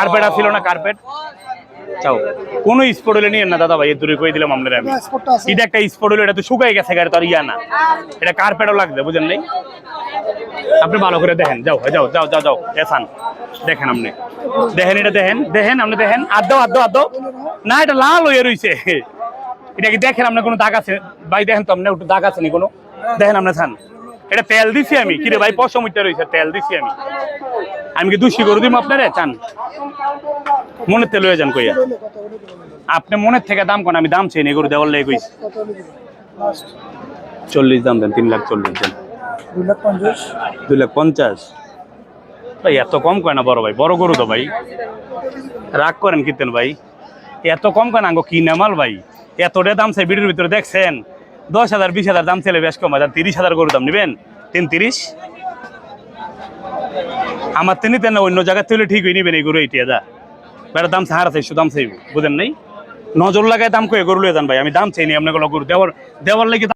carpet ছিল না carpet চাও কোন স্পট হলে নিয়ে না দাদা ভাই দূরে কই দিলাম আপনারা আমি এটা একটা স্পট হলো এটা তো শুকাই গেছে গাড়ি তো আর ইয়া না এটা কার্পেটও লাগবে বুঝেন নাই আপনি ভালো করে দেখেন যাও যাও যাও যাও যাও এসান দেখেন আপনি দেখেন এটা দেখেন দেখেন আপনি দেখেন আদো না এটা লাল হয়ে রইছে এটা কি দেখেন আপনার কোনো দাগ আছে ভাই দেখেন তো আপনার একটু দাগ আছে নি কোনো দেখেন আপনি থান এটা তেল দিছি আমি কিরে ভাই পশমিটা রইছে তেল দিছি আমি কি দোষী করে দিব আপনারে চান মনের তেল হয়ে যান কইয়া আপনি মনের থেকে দাম কোন আমি দাম চাই না গরু দেওয়ার লেগে কইছি 40 দাম দেন 3,40,000 দেন 2,50,000 ভাই এত কম কয় না বড় ভাই বড় গরু তো ভাই রাগ করেন কিতেন ভাই এত কম কয় না কিনে মাল ভাই এতটা দাম চাই ভিডিওর ভিতরে দেখছেন 10,000 20,000 দাম চাইলে বেশ কম 30,000 গরু দাম নেবেন 30 আমার তিনি তেন অন্য জায়গায় তুলে ঠিক হয়ে নিবেন এই গরু এইটা যা বেড়া দাম হারা চাইছো দাম চাইব বুঝেন নাই নজর লাগায় দাম কয়ে গরু লয়ে যান ভাই আমি দাম চাইনি আপনাকে গরু দেওয়ার লেগে